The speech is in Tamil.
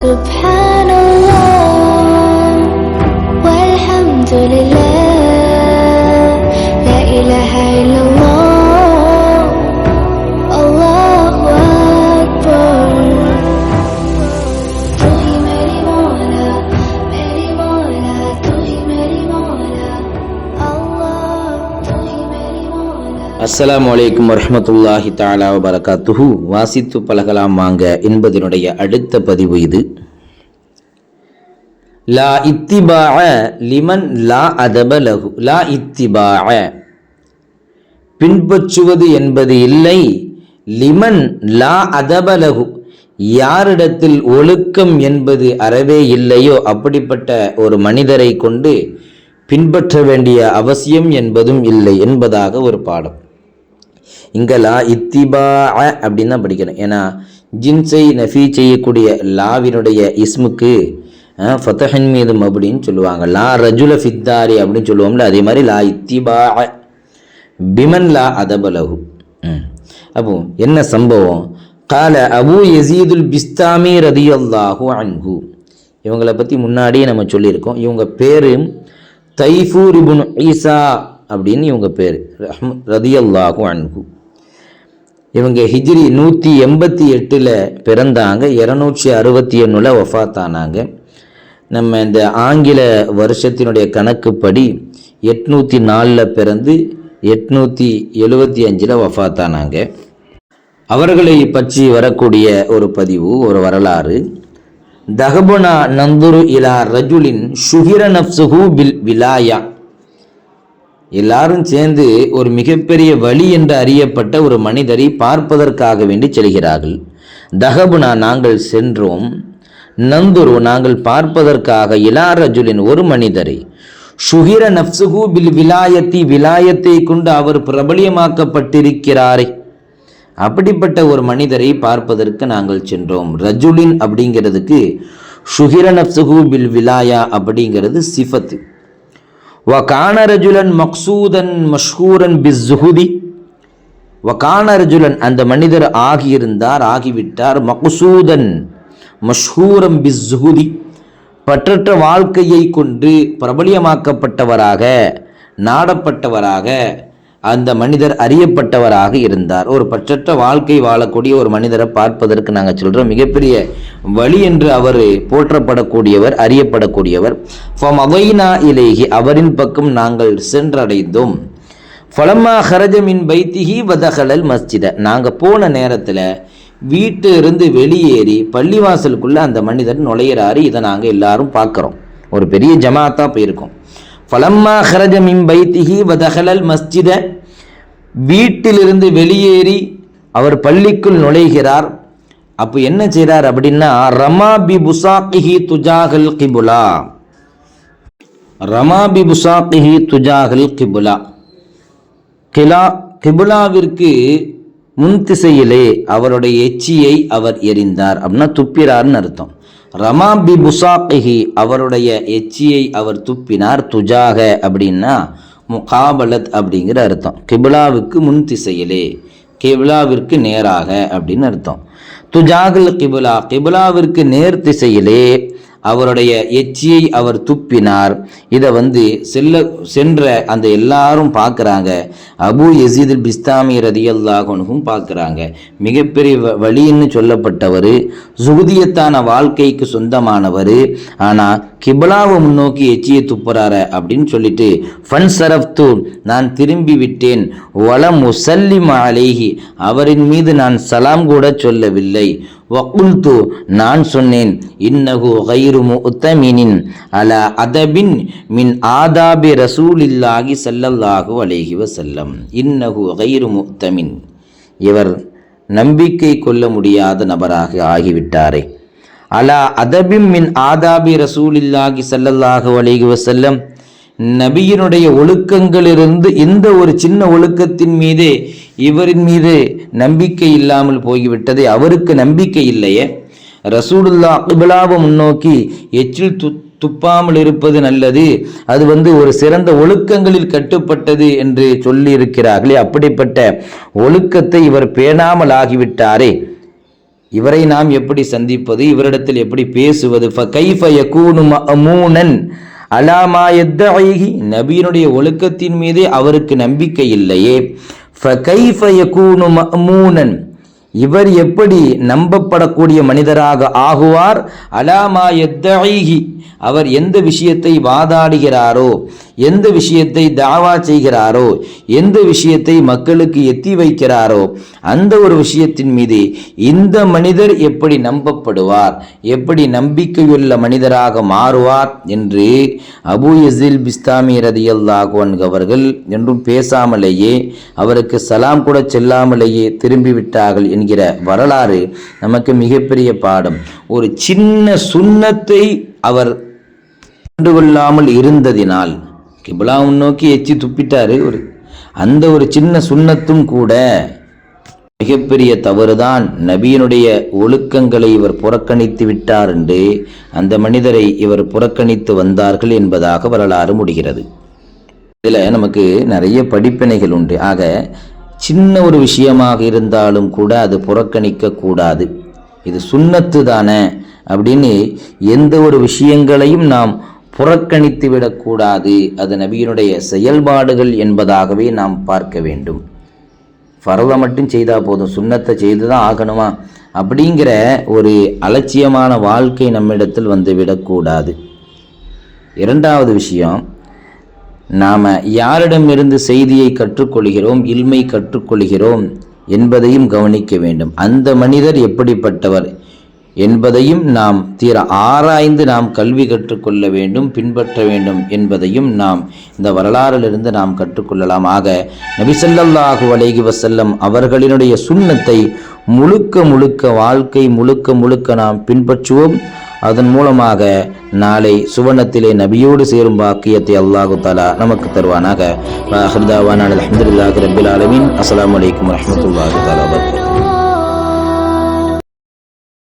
Subhanallah walhamdulillah la ilaha illallah Allahu akbar. Tu hi meri Mola tu hi meri Mola Allah tu hi meri Mola. அஸ்ஸலாமு அலைக்கும் வரஹ்மத்துல்லாஹி தஆலா வபரகாத்துஹு. வாசித்து பழகலாம் வாங்க என்பதனுடைய அடுத்த பதிவு இது. லா இத்திபாஅ லிமன் லா அதப லஹு. லா இத்திபாஅ பின்பற்றுவது என்பது இல்லை, லிமன் லா அதப லஹு யாரிடத்தில் ஒழுக்கம் என்பது அறவே இல்லையோ அப்படிப்பட்ட ஒரு மனிதரை கொண்டு பின்பற்ற வேண்டிய அவசியம் என்பதும் இல்லை என்பதாக ஒரு பாடம். இங்கே லா இத்திபாஅ அப்படின்னு தான் படிக்கணும். ஏன்னா ஜின்ஸை நஃபி செய்யக்கூடிய லாவினுடைய இஸ்முக்கு ஃபதஹின் மீது அப்படின்னு சொல்லுவாங்க. லா ரஜுல ஃபித்தாரி அப்படின்னு சொல்லுவோம்ல, அதே மாதிரி லா இத்திபாஅ பிமன் லா அதபலஹு. அப்போ என்ன சம்பவம்? கால அபு யசீதுல் பிஸ்தாமி ரதியல்லாஹு அன்ஹு. இவங்களை பற்றி முன்னாடியே நம்ம சொல்லியிருக்கோம். இவங்க பேர் தைஃபூர் இப்னு ஈசா அப்படின்னு இவங்க பேர் ரதியல்லாஹு அன்ஹு. இவங்க ஹிஜ்ரி 188 பிறந்தாங்க, 261 வஃபாத்தானாங்க. நம்ம இந்த ஆங்கில வருஷத்தினுடைய கணக்குப்படி 804 பிறந்து 875 வஃபாத்தானாங்க. அவர்களை பற்றி வரக்கூடிய ஒரு பதிவு, ஒரு வரலாறு. தஹபுனா நந்துரு இலா ரஜுலின் ஷுஹிர நஃப்ஸுஹு பில் விலாயா. எல்லாரும் சேர்ந்து ஒரு மிகப்பெரிய வழி என்று அறியப்பட்ட ஒரு மனிதரை பார்ப்பதற்காக வேண்டி செல்கிறார்கள். தஹபுனா நாங்கள் சென்றோம், நந்துரு நாங்கள் பார்ப்பதற்காக, இலா ரஜுலின் ஒரு மனிதரை, ஷுஹிர நஃப்ஸுஹு பில் விலாயத்தி விலாயத்தை கொண்டு அவர் பிரபலியமாக்கப்பட்டிருக்கிறாரே அப்படிப்பட்ட ஒரு மனிதரை பார்ப்பதற்கு நாங்கள் சென்றோம். ரஜுலின் அப்படிங்கிறதுக்கு ஷுஹிர நஃப்ஸுஹு பில் விலாயா அப்படிங்கிறது சிஃபத்து. வகான ரஜுலன் மக்சூதன் மஷ்ஹூரன் பிஸ்ஸுஹுதி. வகான ரஜுலன் அந்த மனிதர் ஆகியிருந்தார், ஆகிவிட்டார், மக்சூதன் மஷ்ஹூரம் பிஸ்ஸுஹுதி பற்றற்ற வாழ்க்கையை கொண்டு பிரபலியமாக்கப்பட்டவராக, நாடப்பட்டவராக அந்த மனிதர் அறியப்பட்டவராக இருந்தார். ஒரு பற்றற்ற வாழ்க்கை வாழக்கூடிய ஒரு மனிதரை பார்ப்பதற்கு நாங்கள் சொல்கிறோம். மிகப்பெரிய வழி என்று அவர் போற்றப்படக்கூடியவர், அறியப்படக்கூடியவர். ஃபமதைனா இலைஹி அவரின் பக்கம் நாங்கள் சென்றடைந்தோம். ஃபலம்மா ஹரஜ மின் பைத்திஹி வதஹலல் மஸ்ஜித நாங்கள் போன நேரத்தில் வீட்டிலிருந்து வெளியேறி பள்ளிவாசலுக்குள்ளே அந்த மனிதர் நுழையிறாரு. இதை நாங்கள் எல்லாரும் பார்க்குறோம். ஒரு பெரிய ஜமாத்தா போயிருக்கோம். ஃபலம்மா ஹரஜ மின் பைத்திஹி வதஹலல் மஸ்ஜித வீட்டிலிருந்து வெளியேறி அவர் பள்ளிக்குள் நுழைகிறார். அப்போ என்ன செய்கிறார் அப்படின்னா, ரமா பி புசாக்கிஹி துஜாஹல் கிபுலா. ரமா பி புசாக்கிஹி துஜாஹல் கிபுலா. கிபுலாவிற்கு முன்திசையிலே அவருடைய எச்சியை அவர் எறிந்தார் அப்படின்னா துப்பிறார்னு அர்த்தம். ரமா பி புசாக்கிஹி அவருடைய எச்சியை அவர் துப்பினார். துஜாக அப்படின்னா முகாபலத் அப்படிங்கிற அர்த்தம். கிபிலாவுக்கு முன் திசையிலே, கிபிலாவிற்கு நேராக அப்படின்னு அர்த்தம். துஜாகல் கிபிலா கிபிலாவிற்கு நேர் திசையிலே அவருடைய எச்சியை அவர் துப்பினார். இதை சென்ற அந்த எல்லாரும் பார்க்குறாங்க. அபு யசீதுல் பிஸ்தாமி ரதியல்லாஹு அன்ஹும் பார்க்குறாங்க. மிகப்பெரிய வழின்னு சொல்லப்பட்டவர், சுகுதியத்தான வாழ்க்கைக்கு சொந்தமானவர். ஆனால் கிபிலாவை முன்னோக்கி எச்சியை துப்புறாரு அப்படின்னு சொல்லிட்டு ஃபன் சரஃப்து நான் திரும்பி விட்டேன். வலம் முசல்லிம் அலைஹி அவரின் மீது நான் சலாம் கூட சொல்லவில்லை. வகுல்து நான் சொன்னேன், இன்னஹு கைரு முத்தமினின் அலா அதபின் மின் ஆதாபி ரசூலில்லாஹி ஸல்லல்லாஹு அலைஹி வஸல்லம். இன்னஹு கைரு முத்தமின் இவர் நம்பிக்கை கொள்ள முடியாத நபராக ஆகிவிட்டாரே. அலா அதபின் மின் ஆதாபி ரசூலில்லாஹி ஸல்லல்லாஹு அலைஹி வஸல்லம் நபியினுடைய ஒழுக்கங்களிலிருந்து இந்த ஒரு சின்ன ஒழுக்கத்தின் மீதே இவரின் மீது நம்பிக்கை இல்லாமல் போய்விட்டது. அவருக்கு நம்பிக்கை இல்லையே. ரசூலுல்லாஹ் கிபிலாவை முன்னோக்கி எச்சில் துப்பாமல் இருப்பது நல்லது, அது ஒரு சிறந்த ஒழுக்கங்களில் கட்டுப்பட்டது என்று சொல்லி இருக்கிறார்களே. அப்படிப்பட்ட ஒழுக்கத்தை இவர் பேணாமல் ஆகிவிட்டாரே. இவரை நாம் எப்படி சந்திப்பது, இவரிடத்தில் எப்படி பேசுவது? ஃபகைஃப யகூனு மஅமூனன் அலா மா யத்இஹி, நபியினுடைய ஒழுக்கத்தின் மீதே அவருக்கு நம்பிக்கை இல்லையே. ஃபகைஃப யகூனு மஅமூனன், இவர் எப்படி நம்பப்படக்கூடிய மனிதராக ஆகுவார்? அலா மா யத்இஹி, அவர் எந்த விஷயத்தை வாதாடுகிறாரோ, எந்த விஷயத்தை தாவா செய்கிறாரோ, எந்த விஷயத்தை மக்களுக்கு எத்தி வைக்கிறாரோ, அந்த ஒரு விஷயத்தின் மீது இந்த மனிதர் எப்படி நம்பப்படுவார், எப்படி நம்பிக்கையுள்ள மனிதராக மாறுவார் என்று அபூ யஸீல் பிஸ்தாமி ரலியல்லாஹு அன்ஹு அவர்கள் என்றும் பேசாமலேயே, அவருக்கு சலாம் கூட செல்லாமலேயே திரும்பிவிட்டார்கள் என்கிற வரலாறு நமக்கு மிகப்பெரிய பாடம். ஒரு சின்ன சுன்னத்தை அவர் கண்டுகொள்ளாமல் இருந்ததினால் கிப்லாவும் நோக்கி எச்சி துப்பிட்டாரு. அந்த ஒரு சின்ன சுன்னத்தும் கூட மிகப்பெரிய தவறுதான். நபியினுடைய ஒழுக்கங்களை இவர் புறக்கணித்து விட்டார் என்று அந்த மனிதரை இவர் புறக்கணித்து வந்தார்கள் என்பதாக வரலாறு முடிகிறது. இதில் நமக்கு நிறைய படிப்பினைகள் உண்டு. ஆக சின்ன ஒரு விஷயமாக இருந்தாலும் கூட அது புறக்கணிக்க கூடாது. இது சுன்னத்து தானே அப்படின்னு எந்த ஒரு விஷயங்களையும் நாம் புறக்கணித்து விடக்கூடாது. அது நபியினுடைய செயல்பாடுகள் என்பதாகவே நாம் பார்க்க வேண்டும். ஃபர்லை மட்டும் செய்தால் போதும், சுன்னத்தை செய்து தான் ஆகணுமா அப்படிங்கிற ஒரு அலட்சியமான வாழ்க்கை நம்மிடத்தில் வந்து விடக்கூடாது. இரண்டாவது விஷயம், நாம் யாரிடமிருந்து செய்தியை கற்றுக்கொள்கிறோம், இல்மை கற்றுக்கொள்கிறோம் என்பதையும் கவனிக்க வேண்டும். அந்த மனிதர் எப்படிப்பட்டவர் என்பதையும் நாம் தீர ஆராய்ந்து நாம் கல்வி கற்றுக்கொள்ள வேண்டும், பின்பற்ற வேண்டும் என்பதையும் நாம் இந்த வரலாறிலிருந்து நாம் கற்றுக்கொள்ளலாம். ஆக நபி ஸல்லல்லாஹு அலைஹி வஸல்லம் அவர்களினுடைய சுன்னத்தை முழுக்க வாழ்க்கை முழுக்க நாம் பின்பற்றுவோம். அதன் மூலமாக நாளை சுவனத்திலே நபியோடு சேரும் பாக்கியத்தை அல்லாஹு தஆலா நமக்கு தருவானாக. அல்ஹம்துலில்லாஹி ரப்பில் ஆலமீன். அஸ்ஸலாமு அலைக்கும் வரஹ்மத்துல்லாஹி தஆலா வபரகாத்துஹு.